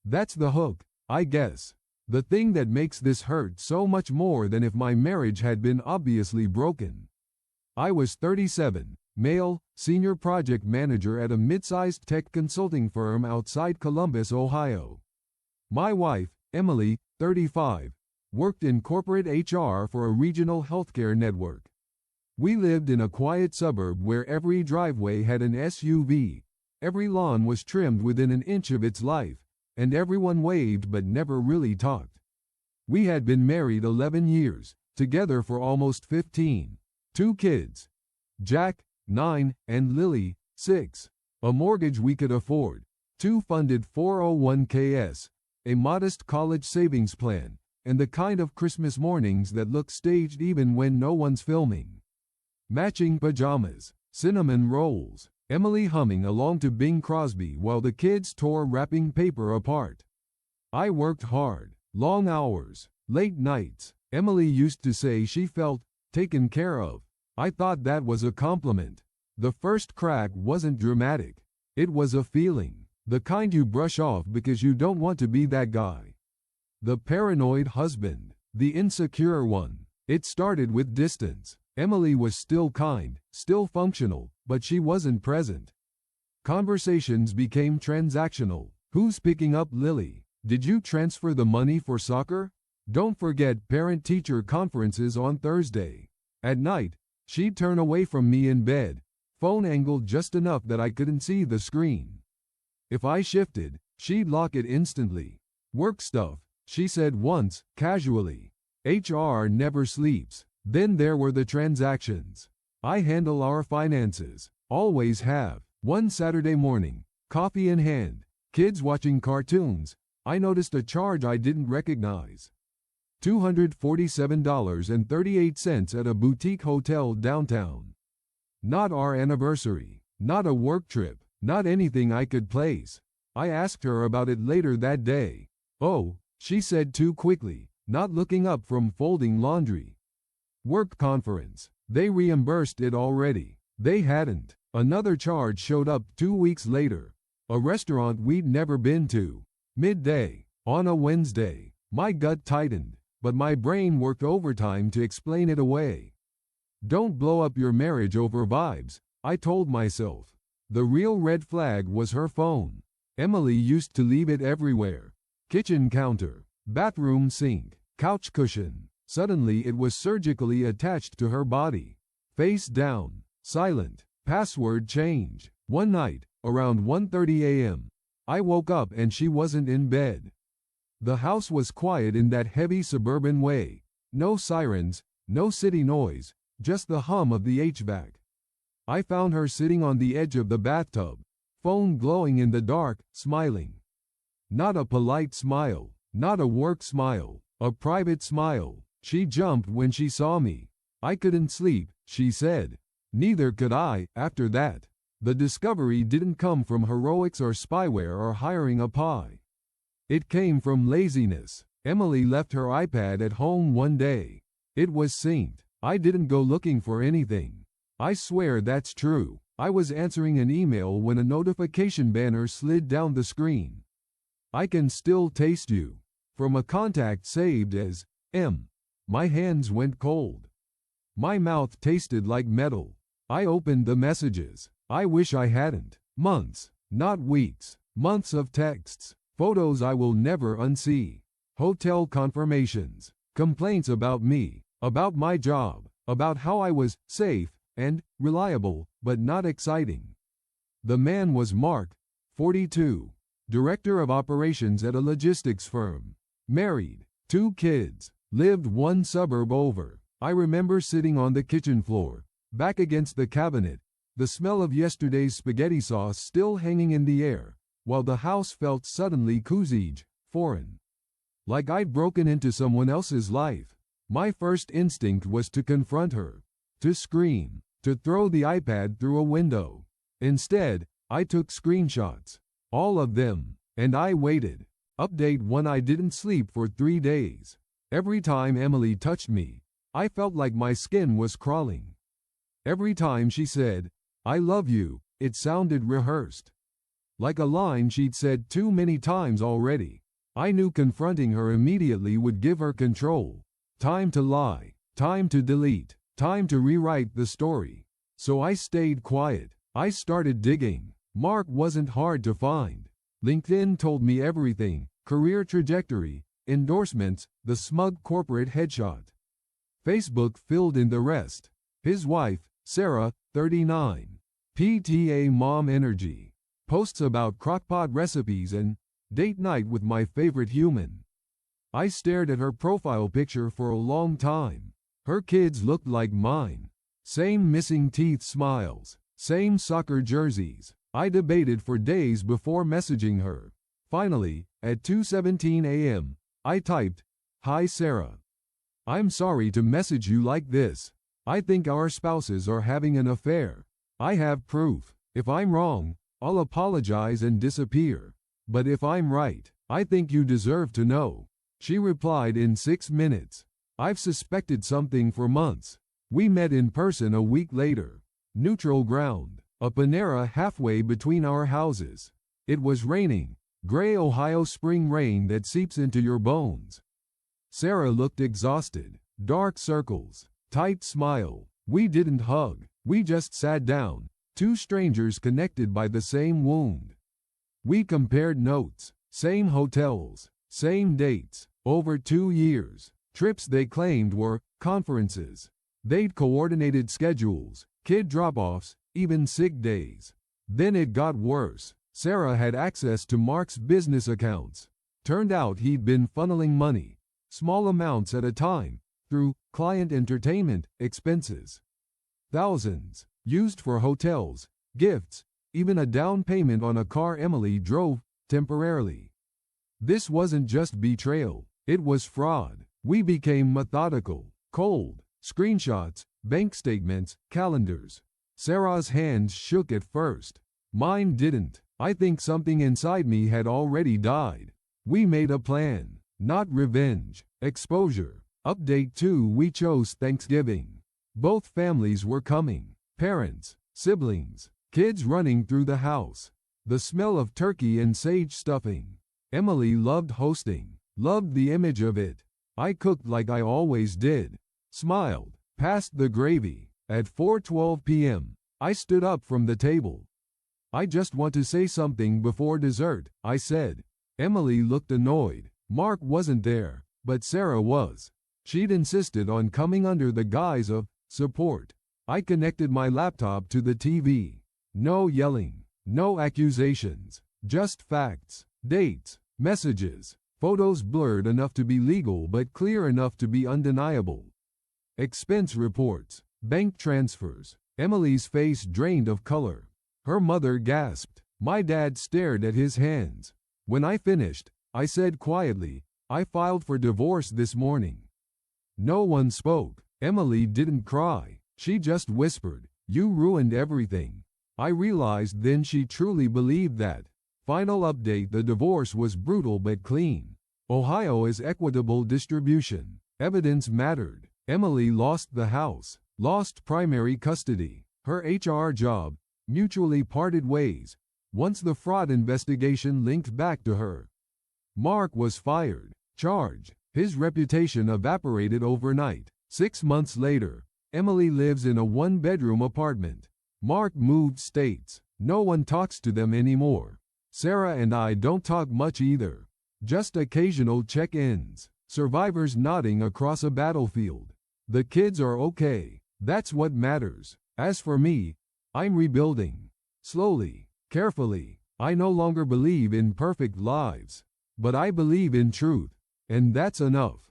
That's the hook, I guess. The thing that makes this hurt so much more than if my marriage had been obviously broken. I was 37, male, senior project manager at a mid-sized tech consulting firm outside Columbus, Ohio. My wife, Emily, 35, worked in corporate HR for a regional healthcare network. We lived in a quiet suburb where every driveway had an SUV, every lawn was trimmed within an inch of its life, and everyone waved but never really talked. We had been married 11 years, together for almost 15. 2 kids. Jack, 9, and Lily, 6. A mortgage we could afford. 2 funded 401ks, a modest college savings plan, and the kind of Christmas mornings that look staged even when no one's filming. Matching pajamas, cinnamon rolls, Emily humming along to Bing Crosby while the kids tore wrapping paper apart. I worked hard, long hours, late nights. Emily used to say she felt taken care of. I thought that was a compliment. The first crack wasn't dramatic. It was a feeling, the kind you brush off because you don't want to be that guy. The paranoid husband, the insecure one. It started with distance. Emily was still kind, still functional, but she wasn't present. Conversations became transactional. Who's picking up Lily? Did you transfer the money for soccer? Don't forget parent-teacher conferences on Thursday. At night, she'd turn away from me in bed, phone angled just enough that I couldn't see the screen. If I shifted, she'd lock it instantly. Work stuff, she said once, casually. HR never sleeps. Then there were the transactions. I handle our finances, always have. One Saturday morning, coffee in hand, kids watching cartoons, I noticed a charge I didn't recognize. $247.38 at a boutique hotel downtown. Not our anniversary, not a work trip, not anything I could place. I asked her about it later that day. Oh, she said too quickly, not looking up from folding laundry. Work conference. They reimbursed it already. They hadn't. Another charge showed up 2 weeks later. A restaurant we'd never been to. Midday, on a Wednesday. My gut tightened, but my brain worked overtime to explain it away. Don't blow up your marriage over vibes, I told myself. The real red flag was her phone. Emily used to leave it everywhere. Kitchen counter, bathroom sink, couch cushion. Suddenly it was surgically attached to her body. Face down, silent, password change. One night, around 1:30 a.m., I woke up and she wasn't in bed. The house was quiet in that heavy suburban way. No sirens, no city noise, just the hum of the HVAC. I found her sitting on the edge of the bathtub, phone glowing in the dark, smiling. Not a polite smile, not a work smile, a private smile. She jumped when she saw me. I couldn't sleep, she said. Neither could I, after that. The discovery didn't come from heroics or spyware or hiring a pie. It came from laziness. Emily left her iPad at home one day. It was synced. I didn't go looking for anything. I swear that's true. I was answering an email when a notification banner slid down the screen. I can still taste you. From a contact saved as M. My hands went cold. My mouth tasted like metal. I opened the messages. I wish I hadn't. Months, not weeks. Months of texts. Photos I will never unsee. Hotel confirmations. Complaints about me. About my job. About how I was safe and reliable, but not exciting. The man was Mark, 42. Director of operations at a logistics firm. Married. 2 kids. Lived 1 suburb over. I remember sitting on the kitchen floor, back against the cabinet, the smell of yesterday's spaghetti sauce still hanging in the air, while the house felt suddenly cousy, foreign. Like I'd broken into someone else's life. My first instinct was to confront her, to scream, to throw the iPad through a window. Instead, I took screenshots. All of them. And I waited. Update 1: I didn't sleep for 3 days. Every time Emily touched me, I felt like my skin was crawling. Every time she said, "I love you," it sounded rehearsed. like a line she'd said too many times already. I knew confronting her immediately would give her control. Time to lie, time to delete, time to rewrite the story. So I stayed quiet. I started digging. Mark wasn't hard to find. LinkedIn told me everything: career trajectory, endorsements, the smug corporate headshot. Facebook filled in the rest. His wife, Sarah, 39. PTA mom energy. Posts about crockpot recipes and date night with my favorite human. I stared at her profile picture for a long time. Her kids looked like mine. Same missing teeth smiles. Same soccer jerseys. I debated for days before messaging her. Finally, at 2:17 a.m., I typed, "Hi Sarah. I'm sorry to message you like this. I think our spouses are having an affair. I have proof. If I'm wrong, I'll apologize and disappear. But if I'm right, I think you deserve to know." She replied in 6 minutes. "I've suspected something for months." We met in person a week later. Neutral ground, a Panera halfway between our houses. It was raining, gray Ohio spring rain that seeps into your bones. Sarah looked exhausted, dark circles, tight smile. We didn't hug, we just sat down, two strangers connected by the same wound. We compared notes, same hotels, same dates, over 2 years. Trips they claimed were conferences. They'd coordinated schedules, kid drop-offs, even sick days. Then it got worse. Sarah had access to Mark's business accounts. Turned out he'd been funneling money, small amounts at a time, through client entertainment expenses. Thousands, used for hotels, gifts, even a down payment on a car Emily drove temporarily. This wasn't just betrayal, it was fraud. We became methodical, cold. Screenshots, bank statements, calendars. Sarah's hands shook at first. Mine didn't. I think something inside me had already died. We made a plan. Not revenge. Exposure. Update 2: we chose Thanksgiving. Both families were coming. Parents, siblings, kids running through the house. The smell of turkey and sage stuffing. Emily loved hosting, loved the image of it. I cooked like I always did. Smiled, passed the gravy. At 4:12 p.m., I stood up from the table. "I just want to say something before dessert," I said. Emily looked annoyed. Mark wasn't there, but Sarah was. She'd insisted on coming under the guise of support. I connected my laptop to the TV. No yelling, no accusations, just facts, dates, messages, photos blurred enough to be legal but clear enough to be undeniable. Expense reports, bank transfers. Emily's face drained of color. Her mother gasped. My dad stared at his hands. When I finished, I said quietly, "I filed for divorce this morning." No one spoke. Emily didn't cry. She just whispered, "You ruined everything." I realized then she truly believed that. Final update: the divorce was brutal but clean. Ohio is equitable distribution. Evidence mattered. Emily lost the house, lost primary custody, her HR job, mutually parted ways, once the fraud investigation linked back to her. Mark was fired, charged. His reputation evaporated overnight. 6 months later, Emily lives in a one-bedroom apartment. Mark moved states. No one talks to them anymore. Sarah and I don't talk much either. Just occasional check-ins. Survivors nodding across a battlefield. The kids are okay. That's what matters. As for me, I'm rebuilding. Slowly, carefully. I no longer believe in perfect lives. But I believe in truth. And that's enough.